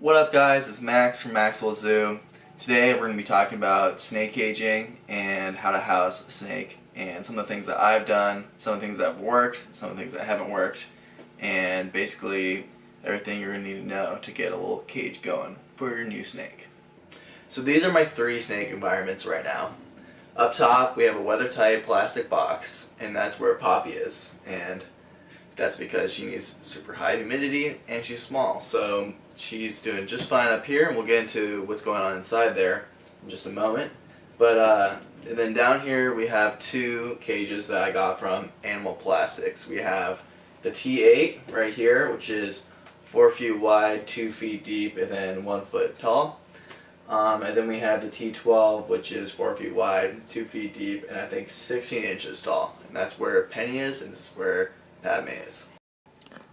What up guys, it's Max from Maxwell Zoo. Today we're going to be talking about snake caging and how to house a snake and some of the things that I've done, some of the things that have worked, some of the things that haven't worked, and basically everything you're going to need to know to get a little cage going for your new snake. So these are my 3 snake environments right now. Up top we have a weather tight plastic box, and that's where Poppy is, and that's because she needs super high humidity and she's small, so she's doing just fine up here, and we'll get into what's going on inside there in just a moment. But and then down here we have 2 cages that I got from Animal Plastics. We have the T8 right here, which is 4 feet wide, 2 feet deep, and then 1 foot tall. And then we have the T12, which is 4 feet wide, 2 feet deep, and I think 16 inches tall. And that's where Penny is, and this is where Padme is.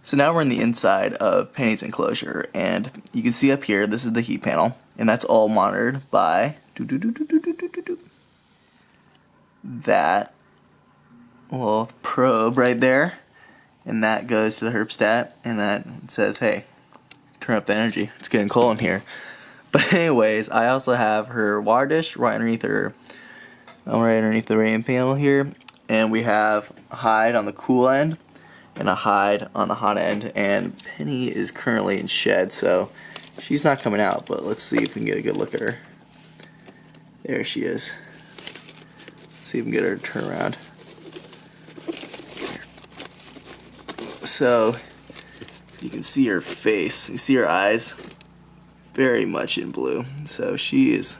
So now we're in the inside of Penny's enclosure, and you can see up here, this is the heat panel, and that's all monitored by that little probe right there, and that goes to the herpstat, and that says, hey, turn up the energy, it's getting cold in here. But anyways, I also have her water dish right underneath the rain panel here, and we have a hide on the cool end and a hide on the hot end, and Penny is currently in shed, so she's not coming out, but let's see if we can get a good look at her. There she is. Let's see if we can get her to turn around. So you can see her face, you see her eyes, very much in blue, so she is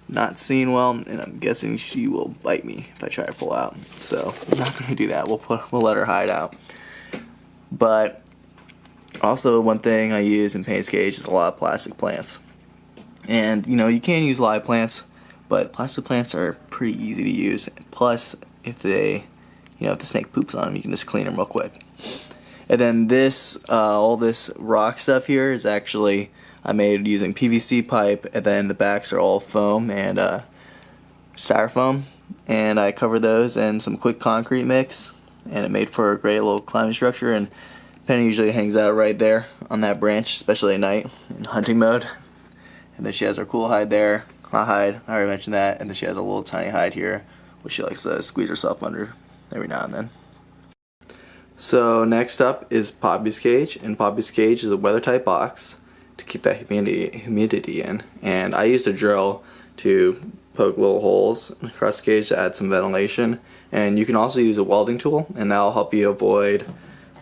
not seeing well, and I'm guessing she will bite me if I try to pull out. So I'm not going to do that. We'll let her hide out. But also one thing I use in Penny's cage is a lot of plastic plants. And you know, you can use live plants, but plastic plants are pretty easy to use. Plus, if the snake poops on them, you can just clean them real quick. And then this, all this rock stuff here is actually I made using PVC pipe, and then the backs are all foam and styrofoam, and I covered those in some quick concrete mix, and it made for a great little climbing structure. And Penny usually hangs out right there on that branch, especially at night in hunting mode. And then she has her cool hide there, hot hide, I already mentioned that, and then she has a little tiny hide here, which she likes to squeeze herself under every now and then. So next up is Poppy's cage, and Poppy's cage is a weather tight box to keep that humidity in, and I used a drill to poke little holes across the cage to add some ventilation. And you can also use a welding tool, and that'll help you avoid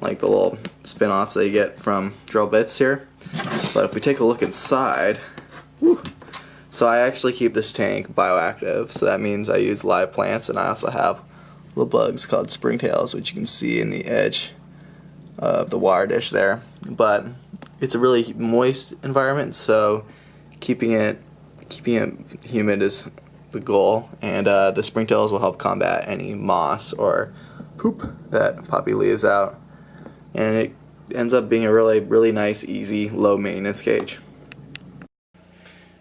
like the little spin-offs that you get from drill bits here. But if we take a look inside, so I actually keep this tank bioactive, so that means I use live plants, and I also have little bugs called springtails, which you can see in the edge of the water dish there. But it's a really moist environment, so keeping it humid is the goal, and the springtails will help combat any moss or poop that Poppy leaves out, and it ends up being a really nice, easy, low maintenance cage.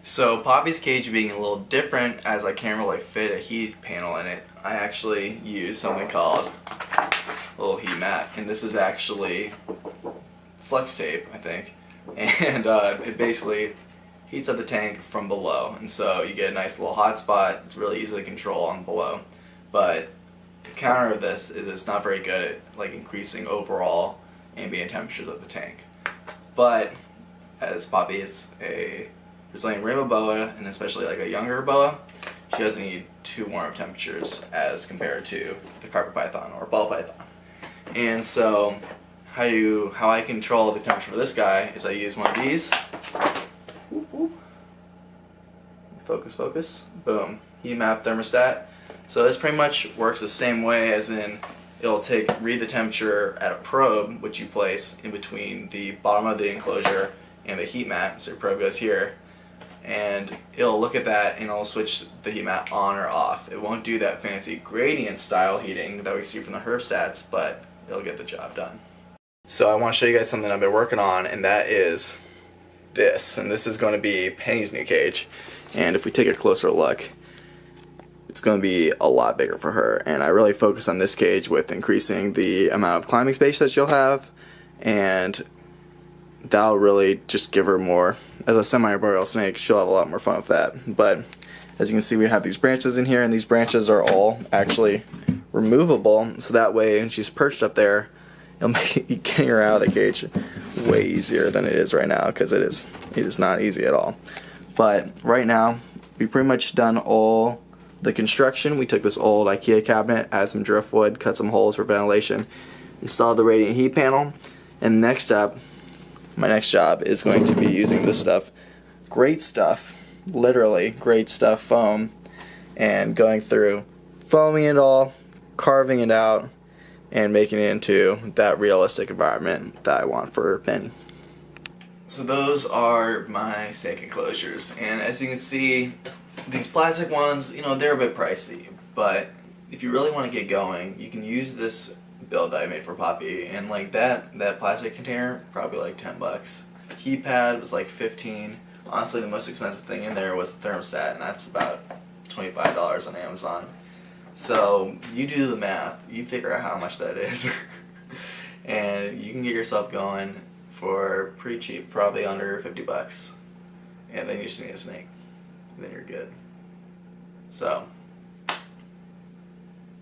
So Poppy's cage being a little different, as I can't really fit a heat panel in it, I actually use something called a little heat mat, and this is actually flex tape, I think, and it basically heats up the tank from below, and so you get a nice little hot spot. It's really easy to control on below, but the counter of this is it's not very good at like increasing overall ambient temperatures of the tank. But as Poppy is a Brazilian Rainbow Boa, and especially like a younger boa, she doesn't need too warm of temperatures as compared to the carpet python or ball python. And so how I control the temperature for this guy is I use one of these. Focus, boom, heat map thermostat. So this pretty much works the same way, as in it'll read the temperature at a probe, which you place in between the bottom of the enclosure and the heat map. So your probe goes here, and it'll look at that and it'll switch the heat map on or off. It won't do that fancy gradient style heating that we see from the herpstats, but it'll get the job done. So I want to show you guys something I've been working on, and that is this. And this is going to be Penny's new cage. And if we take a closer look, it's going to be a lot bigger for her. And I really focus on this cage with increasing the amount of climbing space that she'll have, and that'll really just give her more. As a semi-arboreal snake, she'll have a lot more fun with that. But as you can see, we have these branches in here, and these branches are all actually removable, so that way when she's perched up there, it'll make getting her out of the cage way easier than it is right now, because it is not easy at all. But right now, we've pretty much done all the construction. We took this old IKEA cabinet, added some driftwood, cut some holes for ventilation, installed the radiant heat panel, and next up, my next job is going to be using this stuff, great stuff, literally great stuff foam, and going through foaming it all, carving it out, and making it into that realistic environment that I want for Penny. So those are my snake enclosures, and as you can see, these plastic ones, you know, they're a bit pricey, but if you really want to get going, you can use this build that I made for Poppy, and like that plastic container, probably like 10 bucks. Heat pad was like 15. Honestly, the most expensive thing in there was the thermostat, and that's about $25 on Amazon. So you do the math, you figure out how much that is, and you can get yourself going for pretty cheap, probably under 50 bucks. And then you just need a snake, and then you're good. So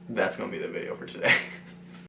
that's gonna be the video for today.